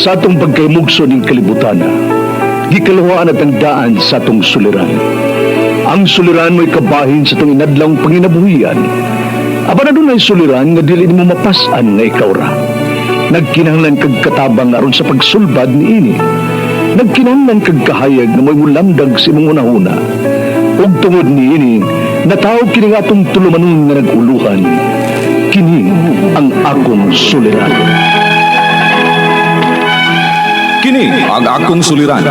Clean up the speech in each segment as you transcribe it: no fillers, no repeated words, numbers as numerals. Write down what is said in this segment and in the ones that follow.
Sa atong pagkaymugso ng kalibutan, gikalawaan at ang daan sa atong suliran. Ang suliran mo'y kabahin sa itong inadlang panginabuhian. Aba na doon ay suliran nga dili mo mapasan nga ikaw ra. Nagkinahanglan kag katabang aron sa pagsulbad ni ini. Nagkinahanglan kag kahayag na may mulamdag sa imong unahuna. Ug tungod ni ini, natawag kini nga atong tulumanon nga naguluhan. Kini ang akong suliran. Kini ang akong suliran.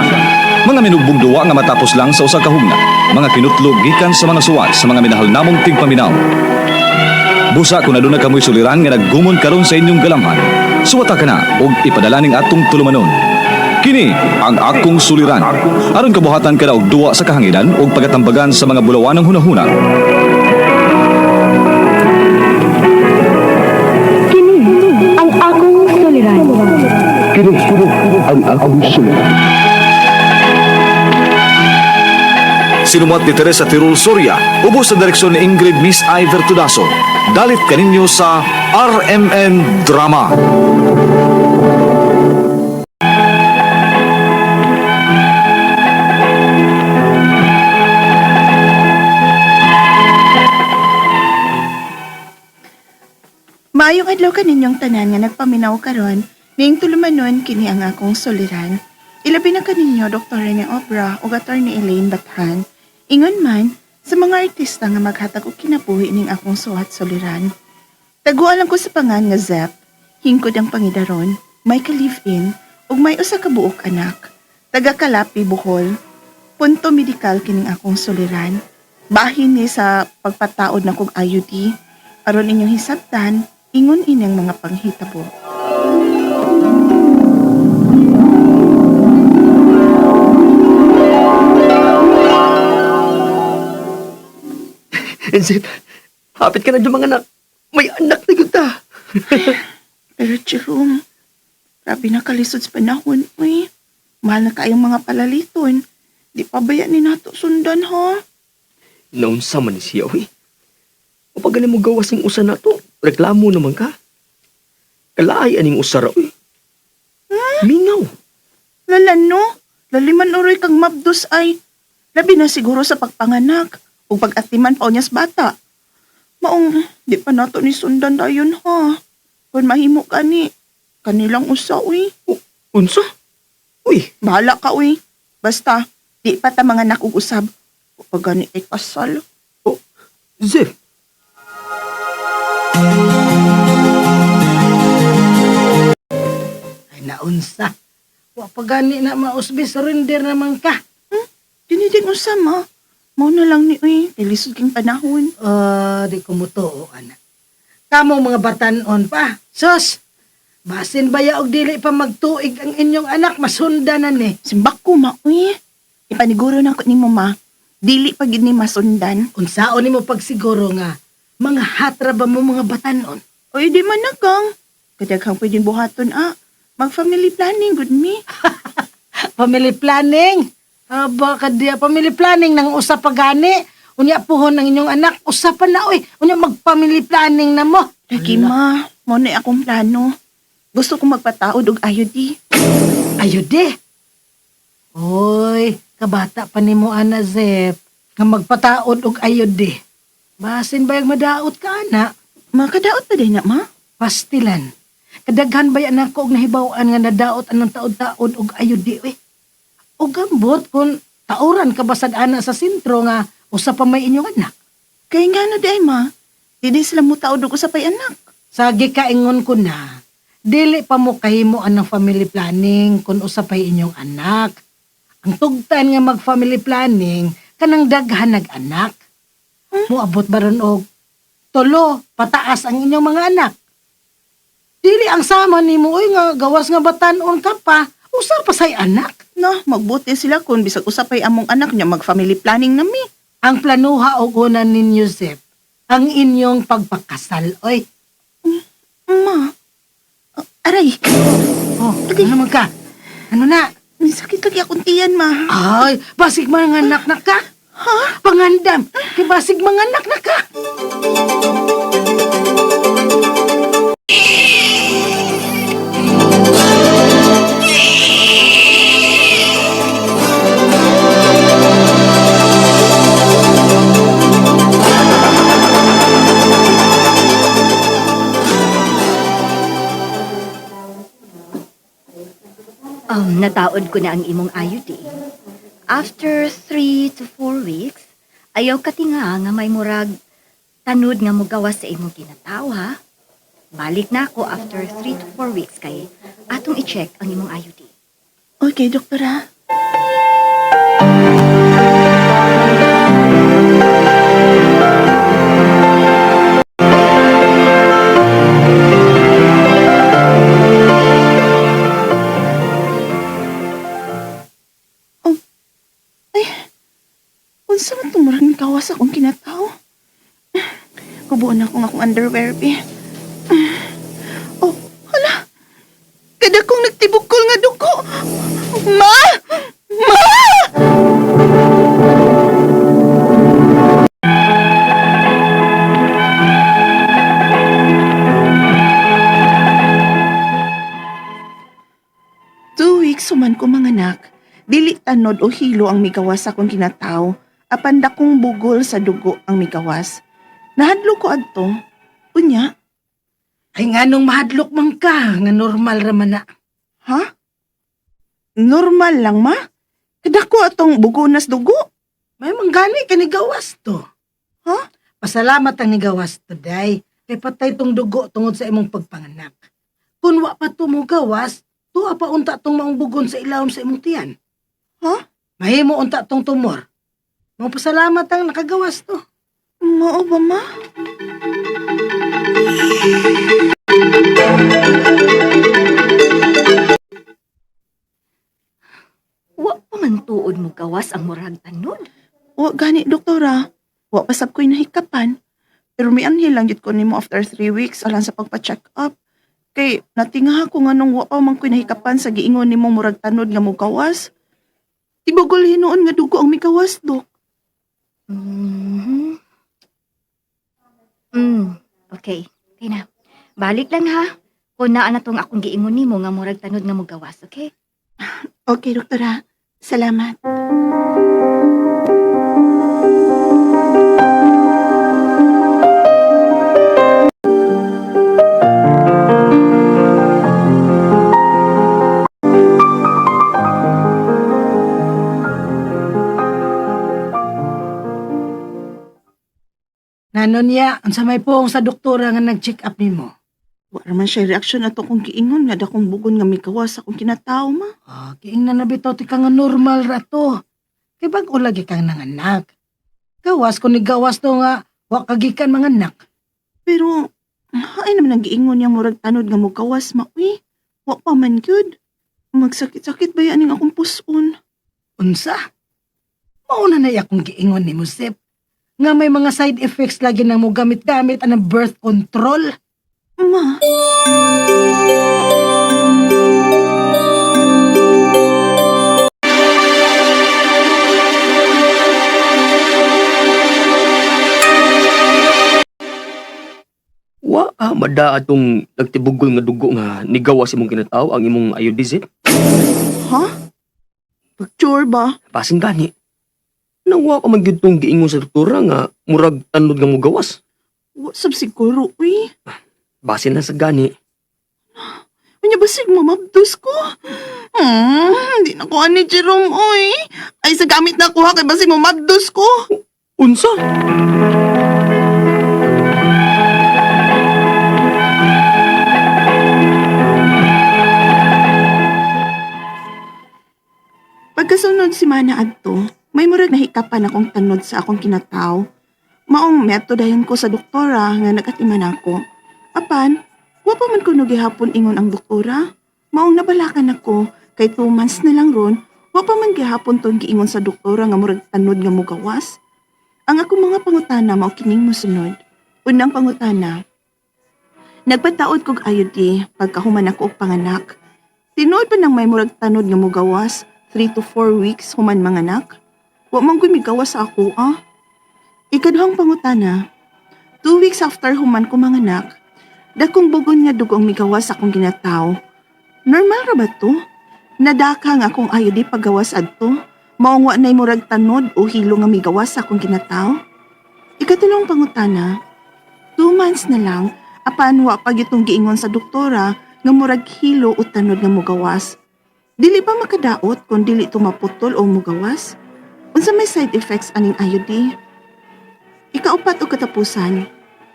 Mga minugbong duwa nga matapos lang sa usa ka hugna. Mga kinutlog gikan sa mga suwat sa mga minahal namong tigpaminaw. Busa kung aduna kamoy suliran nga naggumon karon sa inyong galamhan. Suwata ka na og ipadala ning atong tulumanon. Kini ang akong suliran. Aron kabuhatan ka na og duwa sa kahanginan og pagatambagan sa mga bulawan ng hunahuna. Kini ang akong suliran. Kini ang akong suliran. Sinumat ni Teresa Tirul Soria, ubos sa direksyon ni Ingrid Miss Iver Tudaso. Dalit kaninyo sa RMN Drama. Maayong adlaw kaninyong tanan nga nagpaminaw karon, ning tulumanon kini ang akong suliran. Ilabi na kaninyo Dr. Rene Obra ug Attorney Elaine Bathan. Ingon man sa mga artista nga maghatag og kinabuhi ning akong suhat suliran. Taguan lang ko sa pangan nga Zep, hingkod ang pangidaron, may ka-live-in ug may usa ka buok anak. Taga Kalapi, Bohol. Punto medikal kining akong suliran. Bahin ni sa pagpataod na kog IUD. Aron inyong hisabtan, ingon inyong mga panghitabo. Zip, hapit ka na dyan mga anak. May anak na yun ta. Pero Jerome, grabe na kalisod sa panahon, uy. Mahal na kayong mga palaliton. Di pa ba yan ni nato sundan, ha? Naunsa man siya, uy. Kapag galing mo gawas ng usa na to, reklamo naman ka. Kalaay aning usara, uy. Mingaw. Lalan, no? Laliman uroy kang mabdos ay. Labi na siguro sa pagpanganak. O pag-atiman pa unyas bata. Maong, di pa nato ni sundan dayon, ha? Kung mahimo ka ni, kanilang usa, uy. Unsa? Uy, Bahala ka, uy. Basta, di pa ta mga nakug-usab. O pag gani ay kasal. Zip. Ay naunsa. Wa pa gani na mausbi surrender naman ka. Diniding usama. Mau na lang ni, uy. Nilisod king panahon. Di ko mutuo, anak. Kamo mga batanon pa. Sus! Basin baya og dili pa magtuig ang inyong anak, masundanan ni. Simbak ko, ma, uy. Ipaniguro na ko ni mo, ma. Dili pa gid ni masundan. Unsaon nimo pagsiguro nga, mga hatra ba mo mga batanon? Uy, di man nagang. Kadaghang pwedeng buhaton, Mag-family planning, good me. Family planning? Aba ka diya, family planning nang usa pa gani. Unya puhon ng inyong anak, usa pa na oy. Unya mag-family planning na mo. Lagi, ma. Mo na akong plano. Gusto kong magpataod og IUD. Ayude. Oy, kabata pa ni mo, Ana Zep. Nga magpataod og ayude. Basin ba yung madaot ka, ana? Makadaot pa din na, ma. Pastilan. Kadaghan ba yan ako og nahibawan nga nadaot anang taod-taod og ayude, oy. O gambot kung tauran ka basad ana sa sentro nga usa pa may inyong anak. Kaya nga na, day, ma. Dili sila mo taod og usapay anak. Sagi kaingon ko na, dili pa mo kahimo anang family planning kung usapay inyong anak. Ang tugtan nga mag-family planning, kanang daghan nag-anak. Muabot ba ron og tulo, pataas ang inyong mga anak. Dili ang sama ni mo, nga gawas nga batanon ka pa, usa pa say anak. No, magbuti sila kung bisag usapay among anak niya mag-family planning na mi. Ang planuha og una ninyo, Zep, ang inyong pagpakasal, oy. Ma. Aray. Oh, ano naman ka? Ano na? May sakit lagi akong tiyan, ma. Ay, basig mga anak na ka. Ha? Pangandam, kay basig mga anak na ka. Nataod ko na ang imong IUD. After 3 to 4 weeks, ayaw ka tinga nga may murag tanud nga mugawas sa imong kinataw, ha? Balik na ako after 3 to 4 weeks kay atong i-check ang imong IUD. Okay, doktora. Oh, ay, unsa man itong murag kawas akong kinataw? Kubuon ako nga akong underwear, be. Oh, hala! Kada kong nagtibukol nga dugo! Ma! Ma! Two weeks human ko manganak, dili tanod o hilo ang migawas akong kinataw, apan dakong bugol sa dugo ang migawas. Nahadlo ko adto, unya, Ay nga nung mahadlok man ka, nga normal raman na. ha? Normal lang, ma? Kadako atong bugonas dugo. May manggani ka ni gawas to. Ha? Pasalamat ang ni gawas to, day. Kay patay tong dugo tungod sa imong pagpanganak. Kung wa pa to mo gawas, tuwa pa unta tong maong bugon sa ilawom sa imong tiyan. Ha? Mahimo unta tong tumor. Mga pasalamat ang nakagawas to. Mao ba, ma? Wa pa man tuod mo gawas ang murag tanud. Wa gani, doktora. Wa pasab ko'y nahikapan. Pero may anhil lang yun ko nimo after 3 weeks alang sa pagpa-check up. Kay natinga ko nga nung wa pa man ko'y nahikapan sa giingon nimo murag tanod nga mo gawas. Tibugol hinuon nga dugo ang migawas, dok. Mhm. Okay. Okay na. Balik lang ha. Kung naa na tong akong giingon nimo nga murag tanud nga mo gawas, okay? Okay, doktora. Salamat. Nanon niya, ang samay pong sa doktora nga nag-check up nimo. Wa naman siya reaksyon ato kung giingon nga dakong bugon nga migawas akong kinataw, ma. Kiing na nabitaw ti ka nga normal rato. Kay bag-o lagi kang nanganak. Gawas kung ni gawas to nga, wa kagikan manganak. Pero, ay naman ang giingon niya murag tanod nga mo gawas, ma. Uy, wa pa man gyud. Magsakit-sakit ba yan ang akong puson? Unsa? Mauna na akong giingon ni Musip. Nga may mga side effects lagi na mo gamit-gamit ang birth control. Ma, Wa mada atong nagtibugol nga dugo nga nigawas imong kinataw ang imong iodizit. ha? Pag-sure ba? Pasing gani. Nawa pa man gyud tong giingon sa doktora nga murag tanod nga mo gawas. Wa sab siguro, uy. Basin na sa gani. Anya basig mo, mabdos ko. Hindi na ko ani Jerome, oy. Ay, sa gamit na ko ha, kay basig mo, mabdos ko. Unsa? Pagkasunod si Mana adto, may murag nahikapan akong tanod sa akong kinataw. Maong metodayon ko sa doktora nga nagatiman ako. Apan, wa pa man ko no gihapon ingon ang doktora. Maong nabalakan ako, kay 2 months na lang ron, wa pa man gihapon tong giingon sa doktora nga murag tanod nga mugawas. Ang akong mga pangutana mao kining mosunod. Unang pangutana, nagpataod kog IUD pagkahuman ako og panganak. Tinuod pa nang may murag tanod nga mugawas, 3 to 4 weeks human manganak. Wa man ko'y migawas sa ako, ah. Ikaduhang pangutana, 2 weeks after human ko manganak, dakong bugon nga dugo ang migawas sa akong ginataw. Normal ra ba to? Nadaka nga akong IUD paggawas adto, maong wa na'y murag tanod o hilo nga migawas sa akong ginataw. Ikatulong pangutana, 2 months na lang, apan wa pa gitong giingon sa doktora nga murag hilo o tanod nga mugawas. Dili pa makadaot kung dili to maputol o mugawas. Unsa may side effects aning IUD? Ikaupat o katapusan,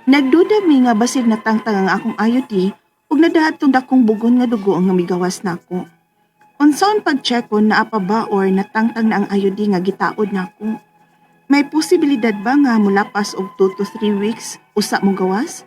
nagduda mi nga basig natangtang ang akong IUD ug nadahat tong dakong bugon nga dugo ang migawas nako. Unsaon pag-checkon na apa ba or natangtang na ang IUD nga gitaod nako? May posibilidad ba nga mulapas og 2 to 3 weeks usa mo gawas?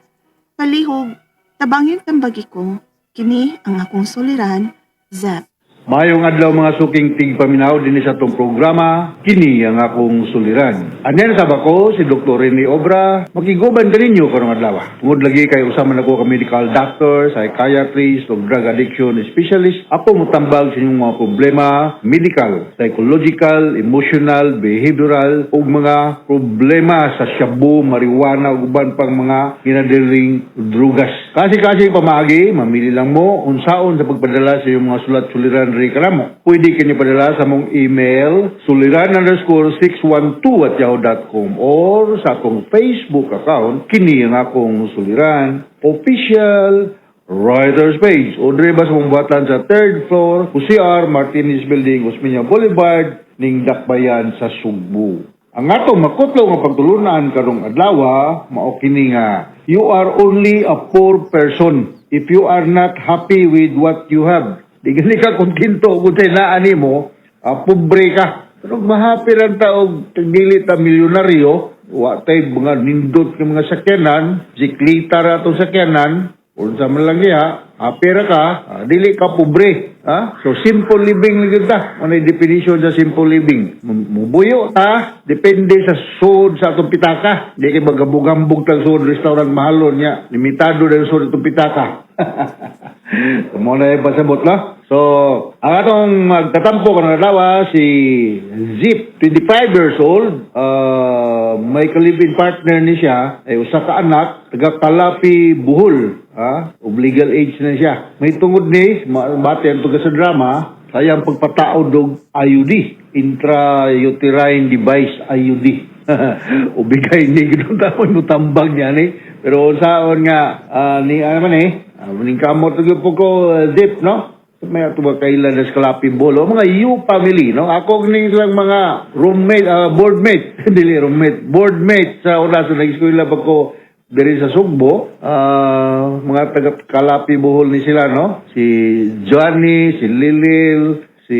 Palihog, tabangin tambagi ko, kini ang akong suliran, Zep. Mayong adlaw mga suking tigpaminaw din sa itong programa, kini ang akong suliran. Anyan sa bako, si Dr. Rene Obra, makiguban ka ninyo karong adlaw. Tungod lagi kay usaman ako ka medical doctor, psychiatrist, o drug addiction specialist. Ako mutambag sa inyong mga problema, medical, psychological, emotional, behavioral, o mga problema sa shabu, marijuana, o uban pang mga kinadiring drugas. Kasi pamagi, mamili lang mo, unsaon sa pagpadala sa iyong mga sulat-suliran rin karamo. Pwede kanyo padala sa mong email, suliran_612@yahoo.com or sa akong Facebook account, kini ang akong suliran, official writer's page. O driba sa mong buhatan sa 3rd floor, CR Martinez Building, Osmeña Boulevard, ning Dakbayan sa Sugbo. Ang atong makutlo nga pagtulunan karong adlaw, mao kini nga you are only a poor person if you are not happy with what you have. Di gali ka kontento kung tinaan mo, pobre ka. Pero mahapi lang taog dili ta milyonaryo, wa tay mga nindot ng mga sakyanan, siklita ra to sakyanan, unsa man lang niya, apira ka, dili ka pobre. So simple living lang ta. Ano yung definition sa simple living? Mubuyo ta, depende sa sud sa atong pitaka. Di kay magabugambog tag sud restaurant mahalon niya. Limitado na yung sud atong pitaka. Muna yung pasabot na. So, ang atong magtatampo ko ng adlaw, si Zip, 25 years old, may kalibin partner ni siya, ay usa ka anak, taga Kalapi, Bohol. Of legal age na siya. May tungod ni, bati ang tugas sa drama, sayang pagpataod og IUD, intrauterine device IUD. Ubigay ni ginoon tapon mo tambag niya ni. Pero saon nga ni ano man ning kamot po ko Zip, no? May ato ba kailan na Kalapi Bolo, mga you family, no? Ako ning lang mga roommate, boardmate, dili roommate, boardmate sa oras na nag-eskwela pa ko diri sa Sugbo, mga taga Kalapi Bohol ni sila, no? Si Johnny, si Lilil, si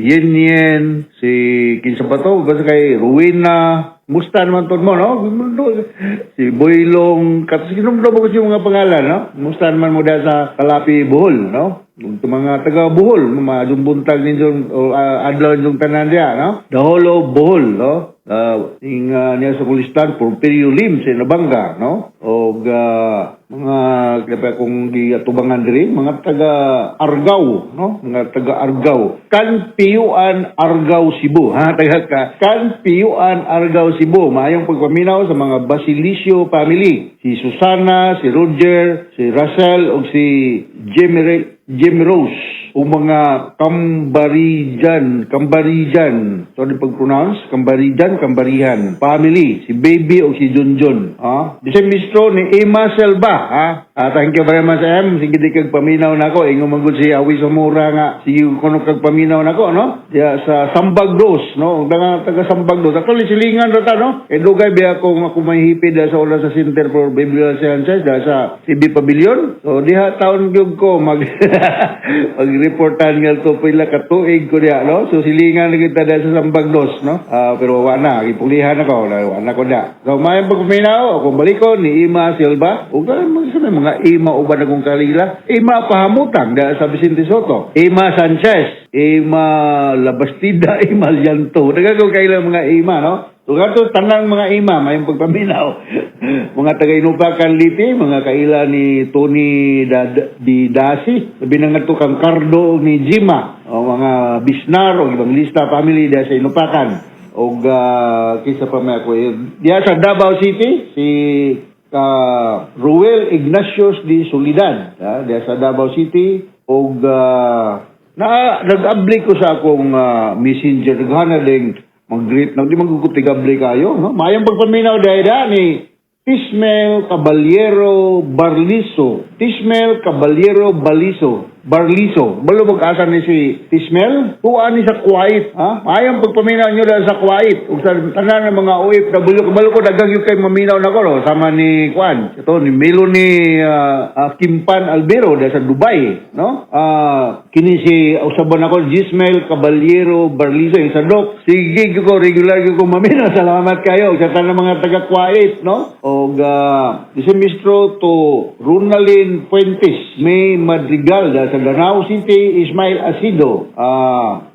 Yen, si kinsa pa to, basta kay Ruina, musta naman to mo, no? Si Boylong, katsinom mo kasi yung mga pangalan, no? Musta naman mo dahil sa Kalapi Bohol, no? Yung mga taga Bohol, mga jumbuntag ninyo, adlaw yung tanan diya, no? Daholo Bohol, no? Niya sa kulistan, Porfirio Lim sa Nabanga, no? O mga kaya kung giatubangan diri, mga taga Argao, no? Mga taga Argao. Kanpiyuan Argao Cebu, ha? Taga Kanpiyuan Argao Cebu. Maayong pagpaminaw sa mga Basilicio family. Si Susana, si Roger, si Russell, o si Jim Rose. O mga Kambarijan, sorry pag-pronounce, Kambarihan, family, si Baby o si Junjun. Di siya mistro ni Emma Selva, thank you very much, Em. Sige di kag paminaw na ko, ingo manggod si Awi Samura nga, sige kuno kag paminaw na ko, no? Diya sa Sambag Dos, no? Taga Sambag Dos. Actually, silingan rata, no? E dugay biya ako may hipid sa oras sa Center for Behavioral Sciences, sa CB Pavilion. So, diha taon gyud ko mag-reportan nga to pila ka tuig ko diya, no? So silingan na kita dahil sa Sambagdos, no? Pero wala, ipulihan ako, wala ko diya. So mayang pagkuminaw, kung balikon ni Ima Silva, o mga Ima uban akong kalila, Ima Pahamutan, dahil sa Vicente Soto, Ima Sanchez, Ima Labastida, Ima Llanto, nagagaw kailang mga Ima, no? So gato tanang mga Ima, mayang pagpaminaw. Mga taga-Inupakan Liti, mga kaila ni Tony Dasi, sabi na nga ito kang Cardo ni Jima, o mga Bisnar, o ibang lista family diya sa Inupakan. O kisa pa may ako, diya sa Davao City, si Ruel Ignatius di Solidad, diya sa Davao City, o nag-abli ko sa akong messenger, naghanal ding mag-greet, di magkukutigabli kayo, no? Mayang pagpaminaw dahil ni Tismel Caballero Baliso. Barliso. Balo mag-asa ni si Tismel. Tuan ni sa Kuwait. Ha? Ayang pagpaminaw nyo dahil sa Kuwait. Ug sa tanan ng mga OFW. Kabalo ko dagang yung kay maminaw na ko. No? Sama ni Kwan. Ito ni Melo ni Kimpan Albero dahil sa Dubai. No? Kini si usaban ako Gismel Caballero Barliso. Yung sa Dok. Sige ko regular ko maminaw. Salamat kayo. Sa tanan ng mga taga Kuwait. No? O Disemistro to Runalyn Fuentes. May Madrigal dahil sa Danao City, Ismail Asido,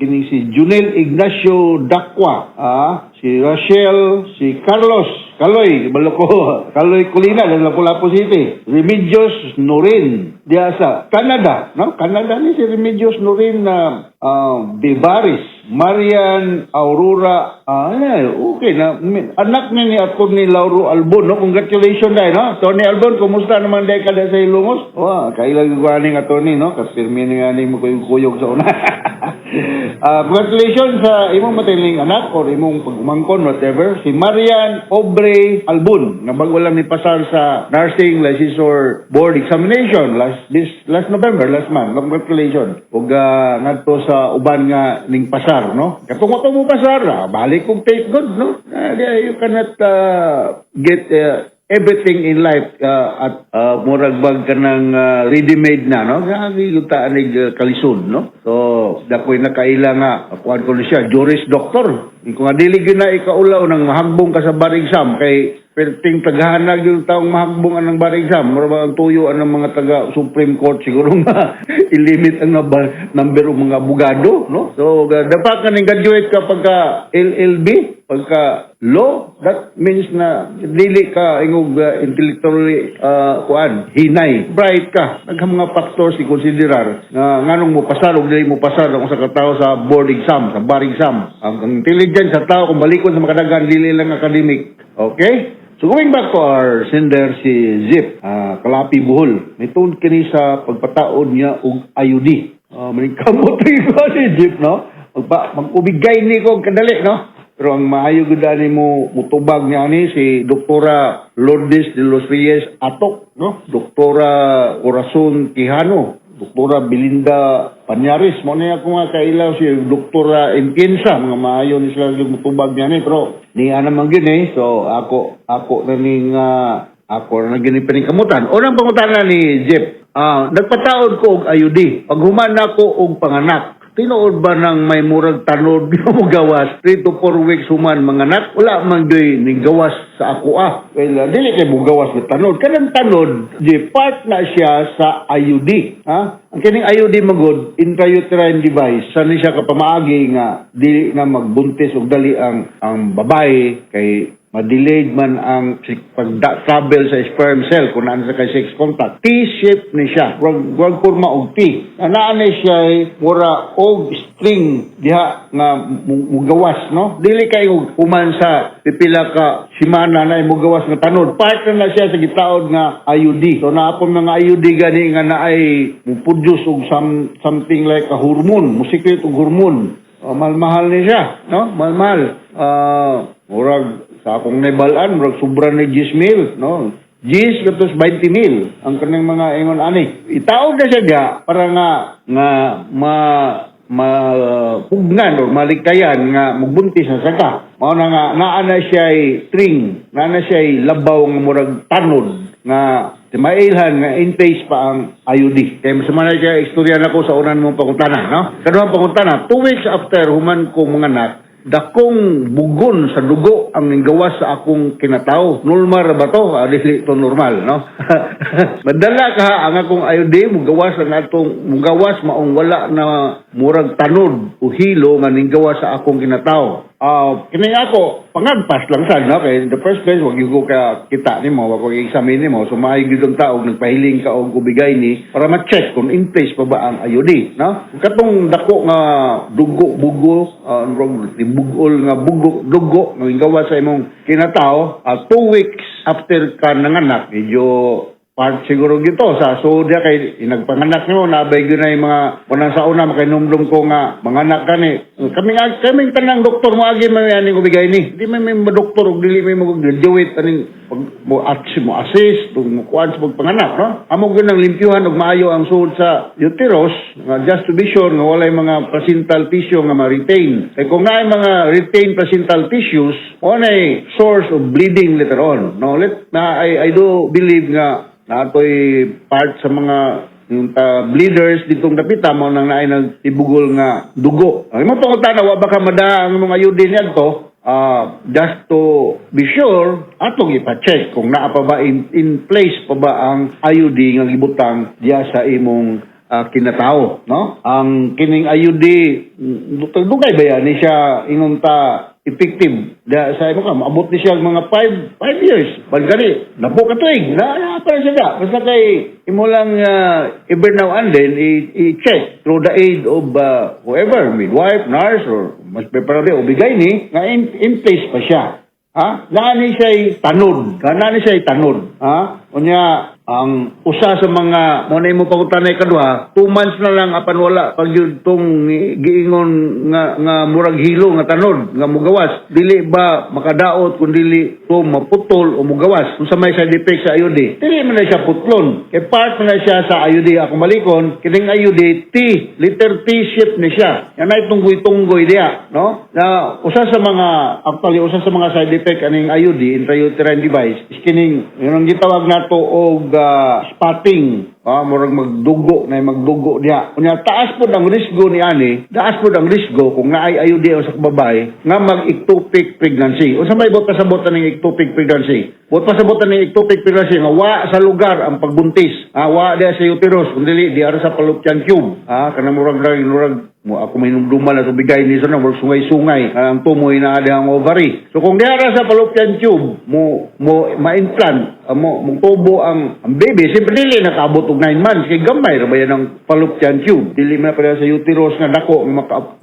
kini si Junel Ignacio Dakwa, si Rachel, si Carlos, Kaloy, Kaloy Colina, dahil Lapu-Lapu City, Remedios Norin, diya sa Canada, no? Canada ni si Remedios Norin na Bevaris, Marian Aurora, okay na, anak ni ato ni Lauro Albon, no? Congratulations dahil, no? Tony Albon, kumusta naman dahil kada sa Ilongos? Kailang ko aning ato ni, no? Kasirmi ni aning mo kuyog sa una. Congratulations sa imong matiling anak or imong pagmangkon, whatever. Si Marian Obre Albon, na bago lang ni pasar sa Nursing Licensure Board Examination last November, last month. Congratulations. Ug ngadto sa uban nga ning pasar, no? Katong mo pasar, balik kong take good, no? You cannot get everything in life at murag bag ka ng ready-made na, no? Yutaan ni kalisod, no? So, dakoy na kaila nga, kuhan ko na siya, juris doctor. Kung nga dili na ikaulaw ng mahagbong ka sa bar exam, kay perting tagahanag yung taong mahagbong ng bar exam, mura ang tuyo ng mga taga Supreme Court, siguro nga ilimit ang number ng mga abogado, no? So, dapat ka ning graduate ka pagka LLB, pagka law, that means na dili ka ingog intellectually hinay, bright ka. Naghang mga factors i-considerar na nganong mo pasar o dili mo pasar kung sa katao sa board exam, sa bar exam. Ang intelligence sa tao kung balikon sa makadagan, dili lang academic. Okay? So going back to our sender, si Zip, Kalapi Buhol, nitun kini sa pagpataod niya og IUD. Maningkamot rin ko si Zip, no? Magubigay ni ko kadali, no? Pero ang maayo gudani mo mutubag niya ni si Doktora Lourdes de los Reyes Atok, no? Doktora Corazon Quijano, Doktora Belinda Panyaris, mo na ako nga kailaw si Doktora Enkiensa, mga maayo ni sila mutubag niya ni, pero ni naman gini, so ako na ning ako na gini paningkamutan. Unang pangutan na ni Jeff, nagpataod ko og IUD, pag human ako og panganak. Tinuod ba nang may murag tanod di mo gawas 3 to 4 weeks human mga anak? Wala man doy ning gawas sa ako Well, dili kay mo gawas na tanod. Kanang tanod, di part na siya sa IUD. Ang kining IUD magod, intrauterine device, sa ni siya kapamaagi nga dili na magbuntis og dali ang babae kay ma-delayed man ang pag-travel sa sperm cell kung naan sa kay sex contact. T-shape ni siya. Huwag kurma og T. Naan siya mura og string diha nga mugawas, no? Dili kay human sa pipila ka simana na mugawas nga tanod. Part na siya sa gitaod nga IUD. So naapon mga IUD gani nga naay muproduce og something like a hormone, musikret og hormone. Mahal ni siya, no? Mahal. Murag sa akong naibalaan, murag sobra ni 10,000, no? 10 katos 20,000 ang kanang mga ingon ani. Itaog na siya ga para nga pugnan o malikayan nga magbuntis na saka. Mao na nga naa na siya string, naa na siya labaw nga murag tanod nga mailhan nga in place pa ang IUD. Kaya masama na siya istorya na ko sa unan mong pangutana, no? Kaduhang pangutana, 2 weeks after human ko mga anak, dakong bugon sa dugo ang gawas sa akong kinatao. Normal ba to? Dili to normal, no? Madala ka ang akong IUD, mugawas ang atong mugawas maong wala na murag tanod o hilo nga ninggawas sa akong kinatao. Kini ako, pangagpas lang sa, no? Kaya in the first place, wag yung ka kita ni mo, wag yung examine ni mo, so maayog yung tao, nagpahiling ka o kubigay ni, para ma-check kung in place pa ba ang IUD, no? Katong dako nga dugo, bugo, bugol nga dugo, nga gawa sa imong kinatao, 2 weeks after ka nanganak, medyo part siguro gito sa so dia kay nagpanganak nimo nabay gyud na yung mga unang sa una makinumdum ko nga manganak kani kaming tanang doktor mo agi man ani ko bigay ni di man may doktor ug dili may mo graduate aning mo assist mo kuan sa pagpanganak no amo gyud nang limpyuhan ug maayo ang suod sa uterus nga just to be sure nga walay mga placental tissue nga ma-retain kay kung naay mga retained placental tissues mo nay source of bleeding later on no I do believe nga na ito'y part sa mga yung bleeders ditong dapita mo nang naay nagtibugol nga dugo. Ang mo tungod tanaw baka mada ang mga ayudin niya to just to be sure atong ipa-check kung naa pa ba in place pa ba ang ayudi nga gibutang diya sa imong kinatao, no? Ang kining ayudi dugay ba yan ni siya ingon ta effective sa imo ka maabot ni siya mga 5 years pagkani napo ka tuig na para siya basta kay imo lang every now and then i-check through the aid of whoever midwife nurse or mas preparable o bigay ni nga in place pa siya nani siya tanod unya ang usa sa mga mo na imo pangutanay kadua 2 months na lang apan wala pag yun tong giingon nga murag hilo nga tanod nga mugawas dili ba makadaot kun dili to maputol o mugawas unsa may side effect sa ayudi dili man na siya putlon kay part na siya sa ayudi ako malikon kining ayudi letter T shape ni siya yan ay tunggoy diya no na usa sa mga side effect aning ayudi intrauterine device is kining yung gitawag nato og spotting murag magdugo diya unya taas pud ang risgo ni ani taas pud ang risgo kung naay ayudi sa babae nga mag ectopic pregnancy unsa may bot pasabot ning ectopic pregnancy nga wa sa lugar ang pagbuntis wa diya sa uterus kundi di ara sa fallopian tube kana murag mo ako may numduman na bigay ni sa nang sungay-sungay ang tumoy na ada ang ovary so kung diara sa fallopian tube mo ma-implant mo tubo ang baby siyempre dili nakaabot og 9 months kay gamay ra ba yan ang fallopian tube dili man pa sa uterus nga dako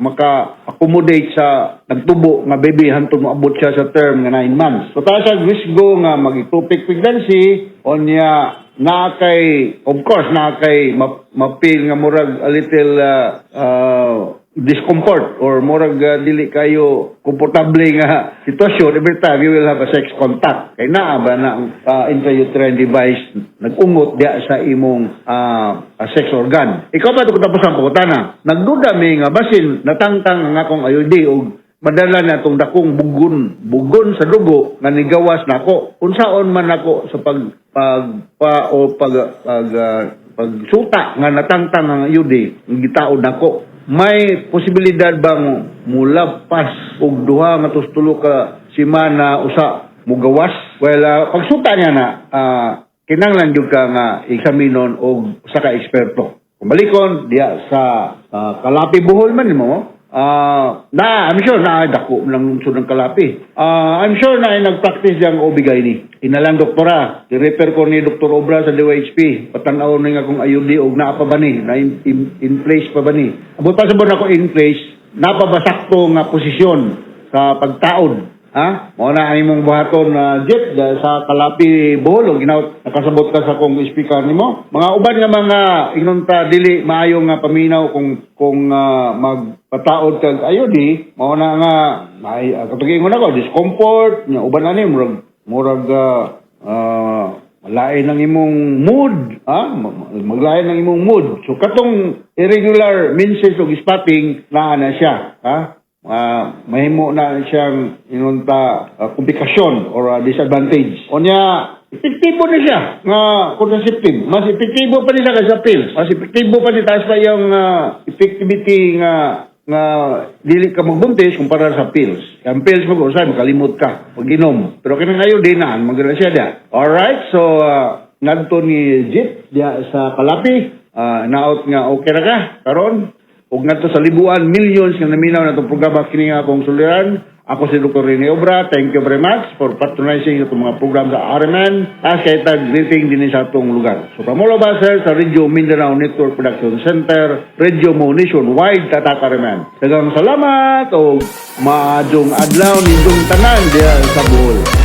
maka-accommodate sa nagtubo nga baby hantod moabot siya sa term nga 9 months so taas ang risgo nga mag-ectopic pregnancy onya of course mapil nga murag a little discomfort or murag dili kayo komportable nga sitwasyon every time you will have a sex contact kay naa ba na ang intrauterine device nag-ungot diya sa imong sex organ ikaw ba ito tapos ang pagkutana nagduda mi nga basin natangtang nga akong ayudi og madala na itong dakong bugon sa dugo nga nigawas nako unsaon man ako sa pagsuta nga natangtang ang ayudi ng gitaod nako may posibilidad bang mulabpas og duha nga tustulo ka semana usa mugawas pagsuta niya na kinahanglan gyud ka nga eksaminon og usa ka eksperto kumbalikon diya sa Kalapi Bohol man nimo I'm sure na dako lang lungsod ng Kalapi. I'm sure na nag-practice yang obigay ni. Inalang doktora, i-refer ko ni Dr. Obra sa DOHP. Patanaw na nga kung ayudi o naa pa ba ni, na in place pa ba ni. Abot pa sabon ako in place, napabasakto nga posisyon sa pagtaod. Mo na imong buhaton jet sa Kalapi Bohol ginaw nakasabot ka sa kong speaker nimo mga uban nga mga inunta dili maayo nga paminaw kung magpataod kag ayudi mo na nga may katugingon ako discomfort nya uban ani murag malain ang imong mood maglain ang imong mood so katong irregular menses og spotting na siya mahimo na siyang inunta komplikasyon or disadvantage. Onya, epektibo na siya nga contraceptive. Mas epektibo pa nila kaysa pills. Mas epektibo pa nila sa yung effectivity nga dili ka magbuntis kumpara sa pills. Ang pills mo kung saan, makalimot ka pag-inom. Pero kinang ngayon din maganda siya diya. Alright, so ngadto ni Jit diya sa Kalapi. Naot nga okay ra ka karon. Ug ngadto sa libuan, millions nga naminaw na itong programa kini nga akong suliran. Ako si Dr. Rene Obra. Thank you very much for patronizing itong mga program sa RMN. As kay tag-greeting din sa atong lugar. So, Pamulo Baser sa Radio Mindanao Network Production Center, Radio Mo Nationwide, Tatak RMN. Dagang salamat o maadong adlaw nindong tanan diya sa Bohol.